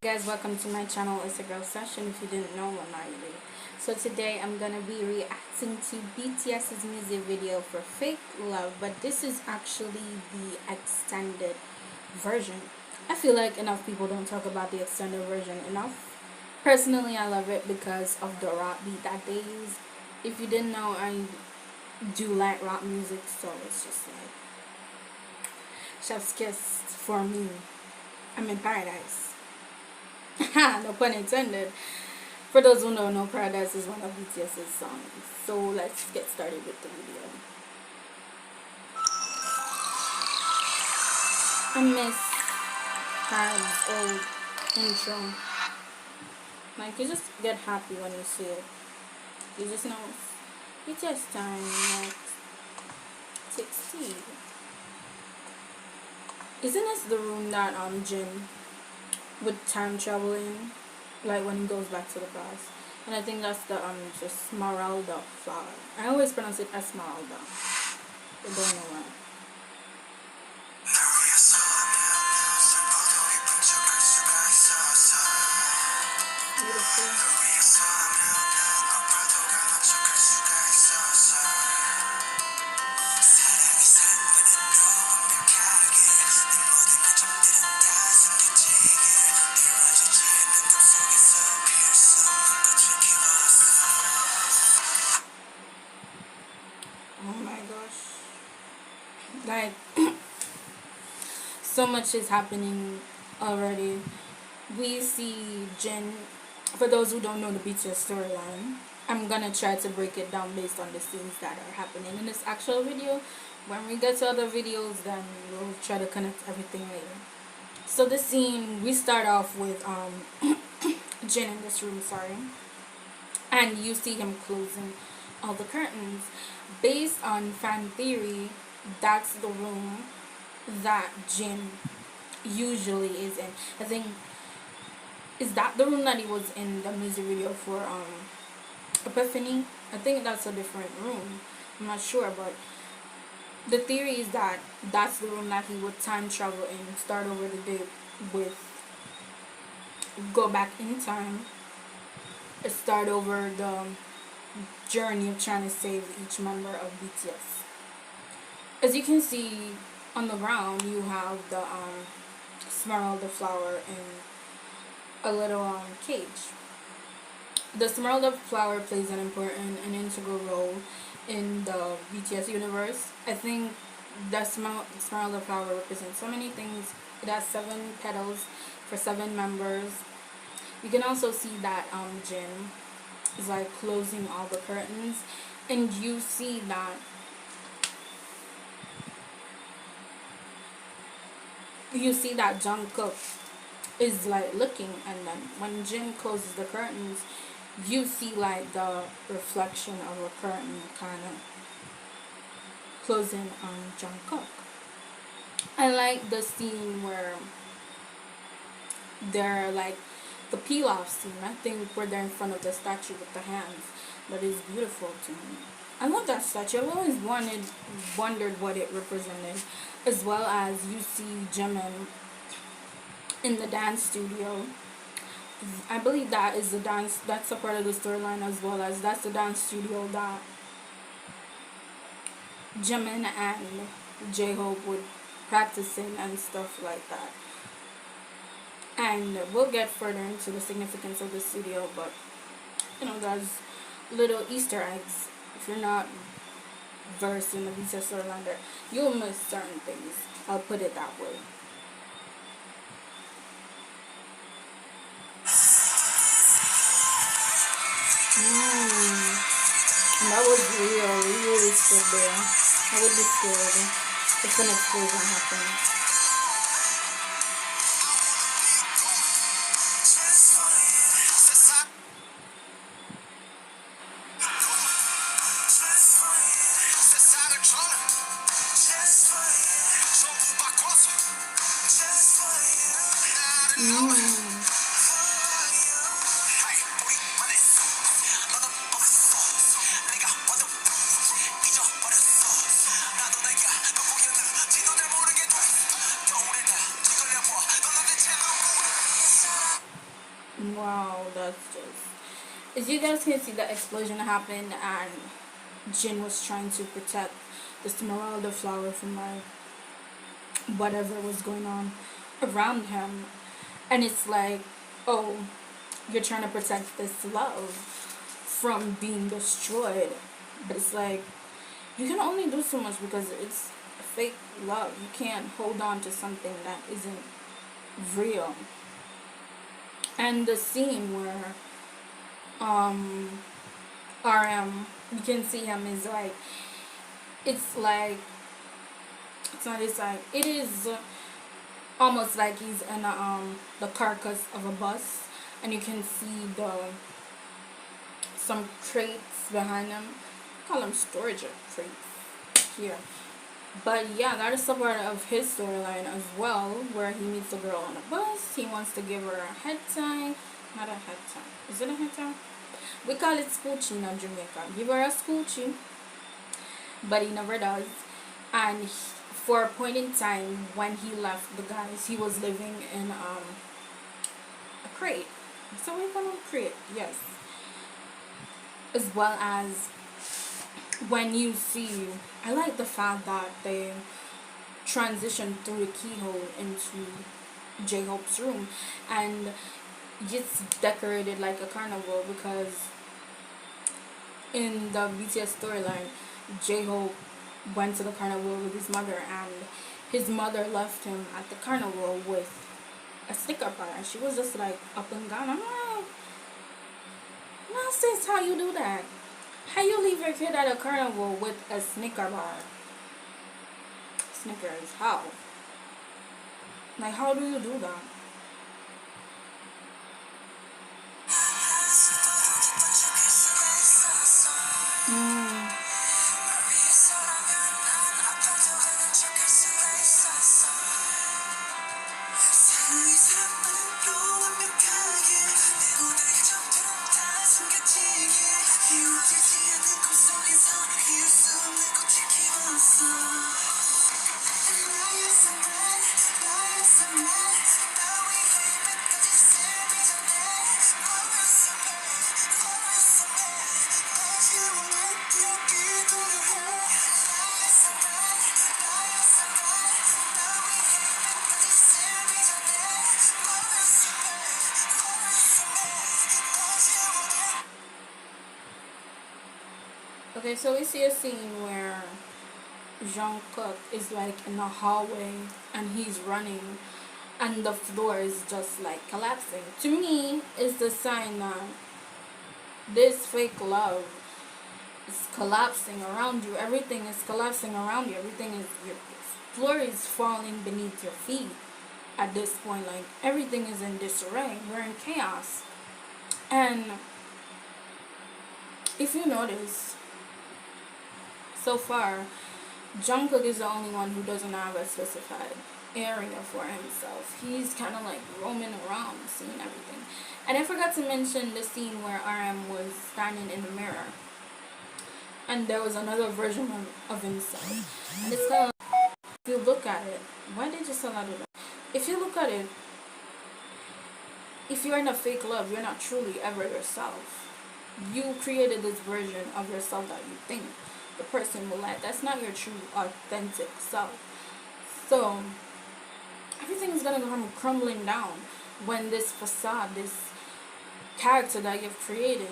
guys, welcome to my channel. It's a girl session. If you didn't know, I'm not really. So today I'm gonna be reacting to BTS's music video for Fake Love, but this is actually the extended version. I feel like enough people don't talk about the extended version enough. Personally, I love it because of the rock beat that they use. If you didn't know, I do like rock music, so it's just like chef's kiss for me. I'm in paradise. No pun intended. For those who don't know, Paradise is one of BTS's songs. So let's get started with the video. I miss Hybe's old intro. Like, you just get happy when you see it. You just know it's BTS time next 16. Isn't this the room that Jin with time traveling, like when he goes back to the past? And I think that's the Esmeralda flower. I always pronounce it Esmeralda. I don't know why. Beautiful. Oh my gosh. Like, so much is happening already. We see Jin, for those who don't know the BTS storyline, I'm gonna try to break it down based on the scenes that are happening in this actual video. When we get to other videos, then we'll try to connect everything later. So the scene, we start off with Jin in this room, sorry. And you see him closing all the curtains. Based on fan theory, that's the room that Jin usually is in. I think, is that the room that he was in the music video for Epiphany? I think that's a different room. I'm not sure, but the theory is that that's the room that he would time travel in, start over the day with, go back in time, start over the journey of trying to save each member of BTS. As you can see on the ground, you have the Esmeralda flower in a little cage. The Esmeralda flower plays an important and integral role in the BTS universe. I think the Esmeralda flower represents so many things. It has 7 petals for 7 members. You can also see that Jin is like closing all the curtains, and you see that Jungkook is like looking, and then when Jin closes the curtains, you see like the reflection of a curtain kind of closing on Jungkook. I like the scene where they're like the peel-off scene, I think, where they're in front of the statue with the hands. That is beautiful to me. I love that statue. I've always wondered what it represented. As well as you see Jimin in the dance studio. I believe that is the dance, that's a part of the storyline, as well as that's the dance studio that Jimin and J-Hope would practice in and stuff like that. And we'll get further into the significance of the studio, but you know, there's little Easter eggs. If you're not versed in the BTS storyline, you'll miss certain things. I'll put it that way. And that was real. We really stood there. I would be scared if an explosion happened. Wow, that's just. As you guys can see, the explosion happened, and Jin was trying to protect the Smeralda flower from like whatever was going on around him. And it's like, oh, you're trying to protect this love from being destroyed. But it's like, you can only do so much because it's fake love. You can't hold on to something that isn't real. And the scene where um RM, you can see him is like, it's like, it's not, it's like, it is almost like he's in the carcass of a bus, and you can see the some crates behind him. Call them storage crates here. But yeah, that is a part of his storyline as well, where he meets a girl on a bus. He wants to give her a head tie. Not a head tie. Is it a head tie? We call it scoochie in Jamaica. Give her a scoochie. But he never does. And for a point in time, when he left the guys, he was living in a crate. So we call it a crate, yes. As well as when you see, I like the fact that they transitioned through the keyhole into J-Hope's room, and it's decorated like a carnival, because in the BTS storyline, J-Hope went to the carnival with his mother, and his mother left him at the carnival with a Snicker bar, and she was just like up and down. I'm like, no, sis, how you do that? How you leave your kid at a carnival with a Snicker bar? Snickers, how? Like, how do you do that? Mm. Okay, so we see a scene where Jungkook is like in a hallway and he's running, and the floor is just like collapsing. To me, it's the sign that this fake love is collapsing around you. Everything is collapsing around you. Everything is, your floor is falling beneath your feet at this point. Like, everything is in disarray. We're in chaos. And if you notice, so far, Jungkook is the only one who doesn't have a specified area for himself. He's kind of like roaming around, seeing everything. And I forgot to mention the scene where RM was standing in the mirror, and there was another version of himself. And it's kind of like, if you look at it, why did you sell out of that? If you look at it, if you're in a fake love, you're not truly ever yourself. You created this version of yourself that you think the person will like. That's not your true, authentic self. So everything is gonna come crumbling down when this facade, this character that you've created,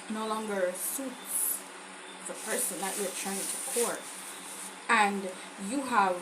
no longer suits the person that you're trying to court. And you have,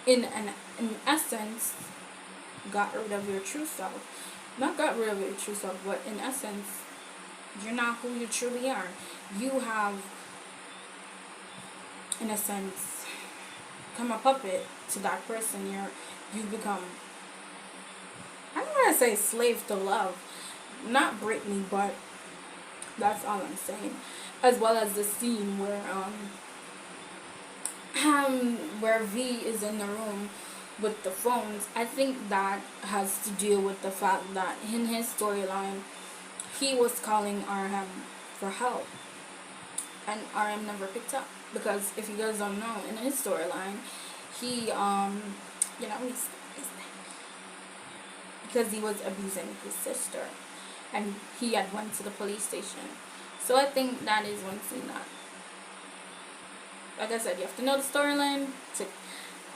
in essence, got rid of your true self. Not got rid of your true self, but in essence, you're not who you truly are. You have, in a sense, become a puppet to that person. You've become, I don't want to say slave to love, not Britney, but that's all I'm saying. As well as the scene where V is in the room with the phones. I think that has to deal with the fact that in his storyline, he was calling RM for help, and RM never picked up. Because if you guys don't know, in his storyline, he you because he was abusing his sister, and he had went to the police station. So I think that is one thing that, like I said, you have to know the storyline to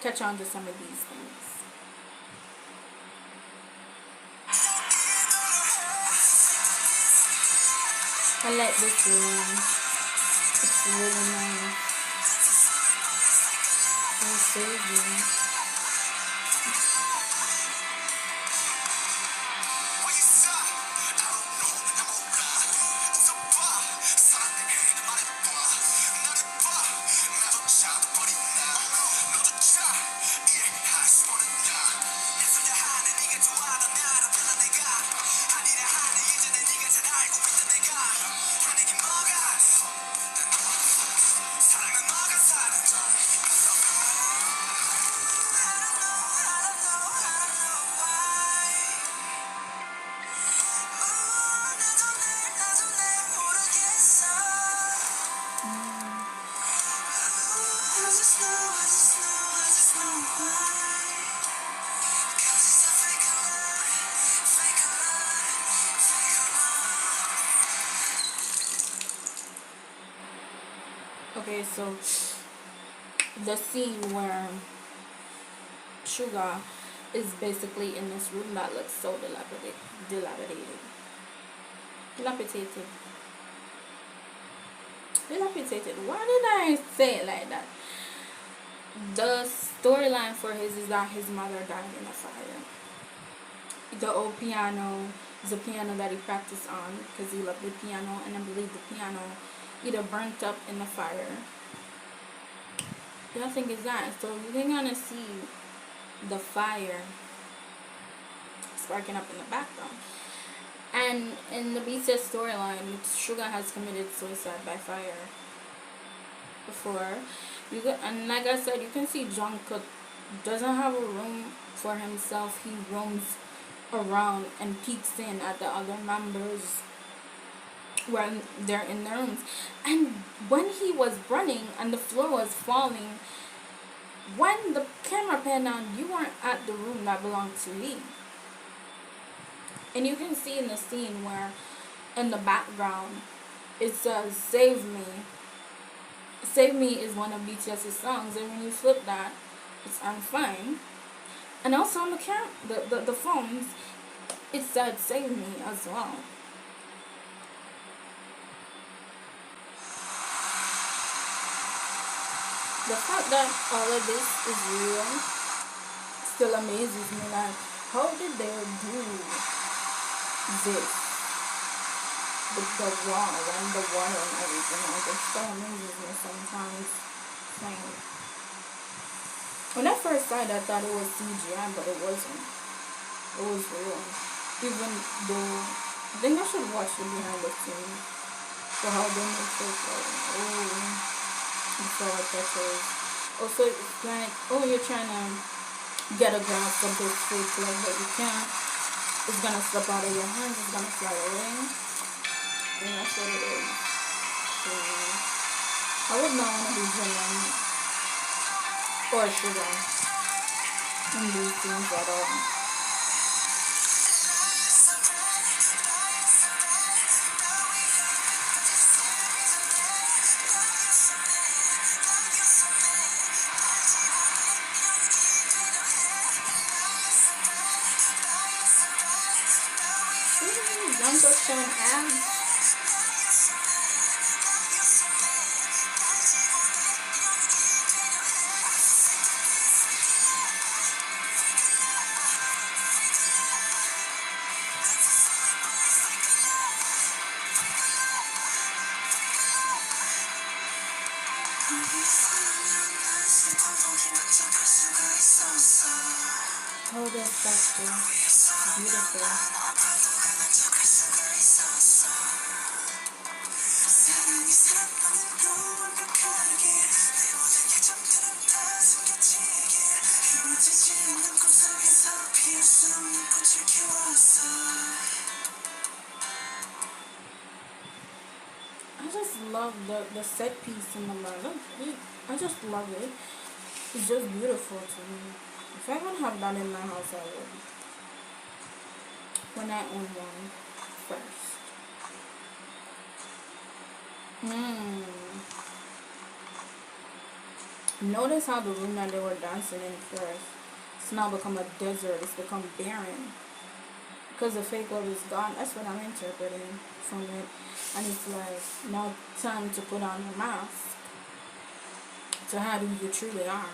catch on to some of these things. I like this room. It's really nice. It's so good. Okay, so the scene where Sugar is basically in this room that looks so dilapidated. Why did I say it like that? The storyline for his is that his mother died in a fire. The old piano is a piano that he practiced on because he loved the piano, and I believe the piano either burnt up in the fire. The thing is that, so you're gonna see the fire sparking up in the background. And in the BTS storyline, Suga has committed suicide by fire before. And like I said, you can see Jungkook doesn't have a room for himself. He roams around and peeks in at the other members when they're in their rooms. And when he was running and the floor was falling, when the camera panned on, you weren't at the room that belonged to me. And you can see in the scene where in the background it says "Save Me." "Save Me" is one of BTS's songs, and when you flip that, it's "I'm Fine." And also on the phones, it said "Save Me" as well. The fact that all of this is real still amazes me. Like, how did they do this? The wall and the water and everything. Like, it still amazes me sometimes. Like, when I first saw it, I thought it was CGI, but it wasn't. It was real. Even though, I think I should watch the behind the scenes for how they make it like, oh. So like that is also, it's like, oh, you're trying to get a grasp of this fake leg, but you can't. It's gonna slip out of your hands. It's gonna fly away, and that's what it is. So I would not want to be Jimin or Suga in these scenes at all. Jungkook showing abs. Oh, that's sexy. Beautiful. I just love the set piece in the movie. I just love it. It's just beautiful to me. If I could have that in my house, I would. when I own one first. Notice how the room that they were dancing in first, it's now become a desert. It's become barren because the fake love is gone. That's what I'm interpreting from it. And it's like now time to put on your mask to hide who you truly are.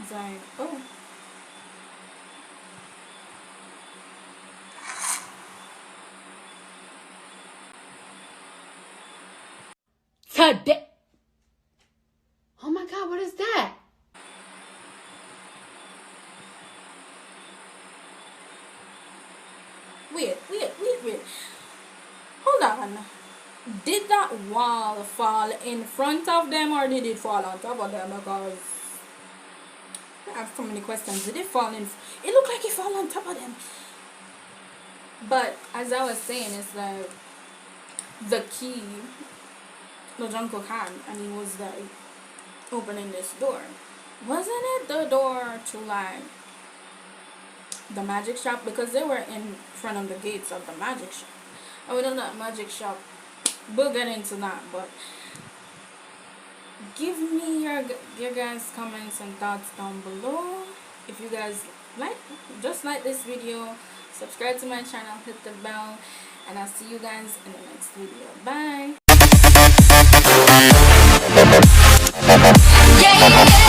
It's like, oh. Today. Oh my God, what is that? Wait. Hold on. Did that wall fall in front of them or did it fall on top of them? Because I have so many questions. Did it fall in? It looked like it fell on top of them. But as I was saying, it's like the key the Jungkook had, and he was like opening this door. Wasn't it the door to like the magic shop? Because they were in front of the gates of the magic shop. And we know that magic shop. We'll get into that, but give me your guys' comments and thoughts down below. If you guys like this video, subscribe to my channel, hit the bell, and I'll see you guys in the next video. Bye. Yeah.